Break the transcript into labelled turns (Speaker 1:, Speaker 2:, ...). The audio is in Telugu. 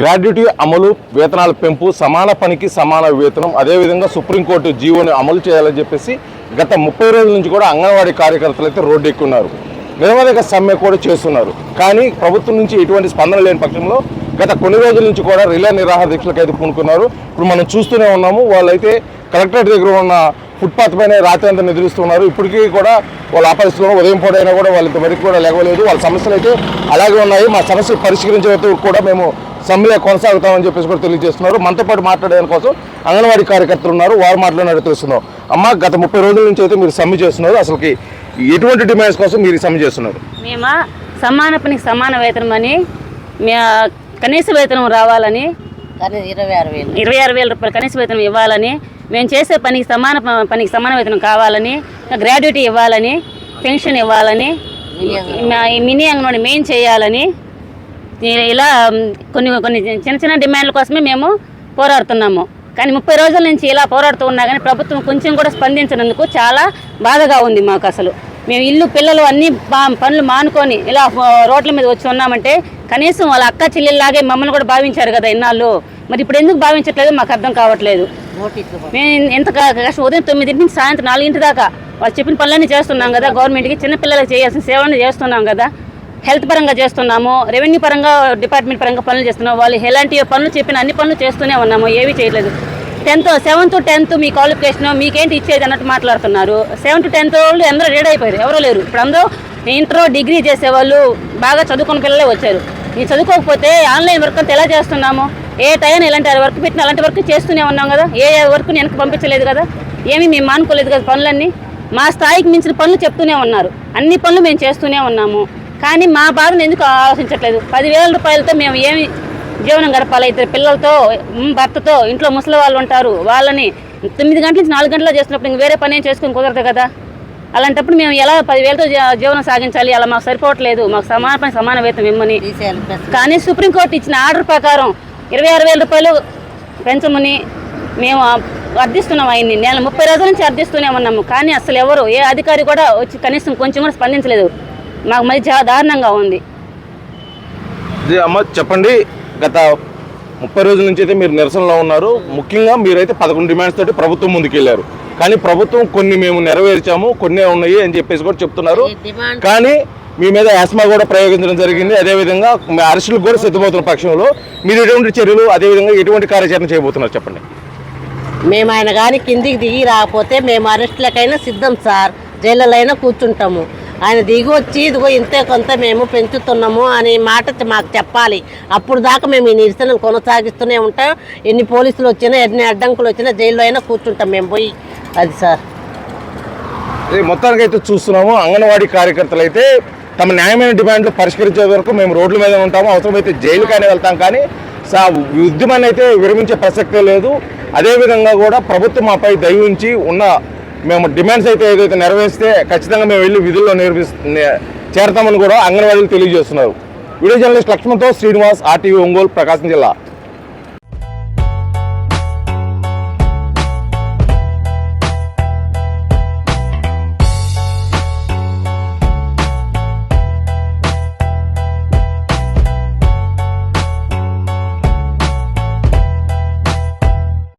Speaker 1: గ్రాడ్యుటీ అమలు, వేతనాల పెంపు, సమాన పనికి సమాన వేతనం, అదేవిధంగా సుప్రీంకోర్టు జీవోని అమలు చేయాలని చెప్పేసి గత 30 రోజుల నుంచి కూడా అంగన్వాడీ కార్యకర్తలు అయితే రోడ్డు ఎక్కున్నారు. నిరవధిక సమ్మె కూడా చేస్తున్నారు. కానీ ప్రభుత్వం నుంచి ఎటువంటి స్పందన లేని పక్షంలో గత కొన్ని రోజుల నుంచి కూడా రిలే నిరాహార దీక్షలకు అయితే పూనుకున్నారు. ఇప్పుడు మనం చూస్తూనే ఉన్నాము. వాళ్ళైతే కలెక్టరేట్ దగ్గర ఉన్న ఫుట్పాత్ పైన రాత్రి అంతా నిద్రిస్తున్నారు. ఇప్పటికీ కూడా వాళ్ళ ఆపరిస్తున్నారు. ఉదయం పూటైనా కూడా వాళ్ళ ఇంతవరకు కూడా లేవలేదు. వాళ్ళ సమస్యలు అయితే అలాగే ఉన్నాయి. మా సమస్యలు పరిష్కరించే వరకు కూడా మేము సమ్మె కొనసాగుతామని చెప్పేసి కూడా తెలియజేస్తున్నారు. మనతో పాటు మాట్లాడడం కోసం అంగన్వాడీ కార్యకర్తలు ఉన్నారు. వారు మాట్లాడినట్టు తెలుస్తున్నాం. అమ్మ, గత 30 రోజుల నుంచి అయితే మీరు సమ్మె చేస్తున్నారు. అసలుకి ఎటువంటి డిమాండ్స్ కోసం మీరు సమ్మె చేస్తున్నారు?
Speaker 2: మేము సమాన పనికి సమాన వేతనం అని, కనీస వేతనం రావాలని, 26,000 రూపాయలు కనీస వేతనం ఇవ్వాలని, మేము చేసే పనికి సమాన వేతనం కావాలని, గ్రాడ్యుటీ ఇవ్వాలని, పెన్షన్ ఇవ్వాలని, మినీ అంగన్వాడీ మెయిన్ చేయాలని, ఇలా కొన్ని చిన్న చిన్న డిమాండ్ల కోసమే మేము పోరాడుతున్నాము. కానీ 30 రోజుల నుంచి ఇలా పోరాడుతూ ఉన్నా కానీ ప్రభుత్వం కొంచెం కూడా స్పందించినందుకు చాలా బాధగా ఉంది మాకు. అసలు మేము ఇల్లు పిల్లలు అన్ని పనులు మానుకొని ఇలా రోడ్ల మీద వచ్చి ఉన్నామంటే కనీసం వాళ్ళ అక్క చెల్లెల్లాగే మమ్మల్ని కూడా భావించారు కదా ఇన్నాళ్ళు. మరి ఇప్పుడు ఎందుకు భావించట్లేదు మాకు అర్థం కావట్లేదు. మేము ఎంత ఉదయం 9 నుంచి సాయంత్రం 4 దాకా వాళ్ళు చెప్పిన పనులన్నీ చేస్తున్నాం కదా. గవర్నమెంట్కి చిన్నపిల్లలకు చేయాల్సిన సేవలను చేస్తున్నాం కదా. హెల్త్ పరంగా చేస్తున్నాము, రెవెన్యూ పరంగా డిపార్ట్మెంట్ పరంగా పనులు చేస్తున్నాము. వాళ్ళు ఎలాంటి పనులు చెప్పిన అన్ని పనులు చేస్తూనే ఉన్నాము. ఏవి చేయట్లేదు. 7th to 10th me qualification మీకేంటి ఇచ్చేది అన్నట్టు మాట్లాడుతున్నారు. 7th to 10th వాళ్ళు అందరూ రెడీ అయిపోయారు, ఎవరో లేరు. ఇప్పుడు అందరూ ఇంటర్ డిగ్రీ చేసేవాళ్ళు బాగా చదువుకున్న పిల్లలే వచ్చారు. ఈ చదువుకోకపోతే ఆన్లైన్ వర్క్ అంతా ఎలా చేస్తున్నాము? ఏ టైం ఎలాంటి వర్క్ పెట్టినా అలాంటి వర్క్ చేస్తూనే ఉన్నాం కదా. ఏ వర్క్ని వెనక్కి పంపించలేదు కదా. ఏమీ మేము మానుకోలేదు కదా. పనులన్నీ మా స్థాయికి మించిన పనులు చెప్తూనే ఉన్నారు. అన్ని పనులు మేము చేస్తూనే ఉన్నాము. కానీ మా బాధను ఎందుకు ఆలోచించట్లేదు? 10,000 రూపాయలతో మేము ఏమి జీవనం గడపాలి? 2 పిల్లలతో, భర్తతో, ఇంట్లో ముసలి వాళ్ళు ఉంటారు. వాళ్ళని 9 గంటల నుంచి 4 గంటల చేస్తున్నప్పుడు ఇంక వేరే పని ఏం చేసుకుని కుదరదు కదా. అలాంటప్పుడు మేము ఎలా 10,000తో జీవనం సాగించాలి? అలా మాకు సరిపోవట్లేదు. మాకు సమాన పని సమాన వేతనం ఇమ్మని. కానీ సుప్రీంకోర్టు ఇచ్చిన ఆర్డర్ ప్రకారం 26,000 రూపాయలు పెంచమని మేము అర్థిస్తున్నాం. ఆయన్ని 30 రోజుల నుంచి అర్థిస్తూనే ఉన్నాము. కానీ అసలు ఎవరు ఏ అధికారి కూడా వచ్చి కనీసం కొంచెం కూడా స్పందించలేదు. మాకు మరి చాలా దారుణంగా ఉంది.
Speaker 1: అమ్మ, చెప్పండి. గత 30 రోజుల నుంచి అయితే మీరు నిరసనలో ఉన్నారు. ముఖ్యంగా మీరైతే 11 డిమాండ్స్ తోటి ప్రభుత్వం ముందుకెళ్లారు. కానీ ప్రభుత్వం కొన్ని మేము నెరవేర్చాము, కొన్ని ఉన్నాయి అని చెప్పేసి కూడా చెప్తున్నారు. కానీ మీ మీద యాస్మా కూడా ప్రయోగించడం జరిగింది. అదేవిధంగా అరెస్టులకు కూడా సిద్ధమవుతున్న పక్షంలో మీరు ఎటువంటి చర్యలు, అదేవిధంగా ఎటువంటి కార్యాచరణ చేయబోతున్నారు చెప్పండి.
Speaker 3: మేము ఆయన కానీ కిందికి దిగి రాకపోతే మేము అరెస్టులకైనా సిద్ధం సార్. జైళ్ళైనా కూర్చుంటాము. ఆయన దిగి వచ్చి ఇదిగో ఇంతే కొంత మేము పెంచుతున్నాము అనే మాట మాకు చెప్పాలి. అప్పుడు దాకా మేము ఈ నిరసనలు కొనసాగిస్తూనే ఉంటాం. ఎన్ని పోలీసులు వచ్చినా, ఎన్ని అడ్డంకులు వచ్చినా జైల్లో అయినా కూర్చుంటాం మేము పోయి. అది సార్,
Speaker 1: మొత్తానికి అయితే చూస్తున్నాము. అంగన్వాడీ కార్యకర్తలు అయితే తమ న్యాయమైన డిమాండ్లు పరిష్కరించే వరకు మేము రోడ్ల మీద ఉంటాము. అవసరమైతే జైలుకైనా వెళ్తాం. కానీ ఉద్యమాన్ని అయితే విరమించే ప్రసక్తే లేదు. అదేవిధంగా కూడా ప్రభుత్వం మాపై దయ ఉంచి ఉన్న మేము డిమాండ్స్ అయితే ఏదైతే నెరవేరిస్తే ఖచ్చితంగా మేము వెళ్ళి విధుల్లో చేరతామని కూడా అంగన్వాడీలు తెలియజేస్తున్నారు. వీడియో జర్నలిస్ట్ లక్ష్మణ్తో శ్రీనివాస్, RTV ఒంగోలు, ప్రకాశం జిల్లా.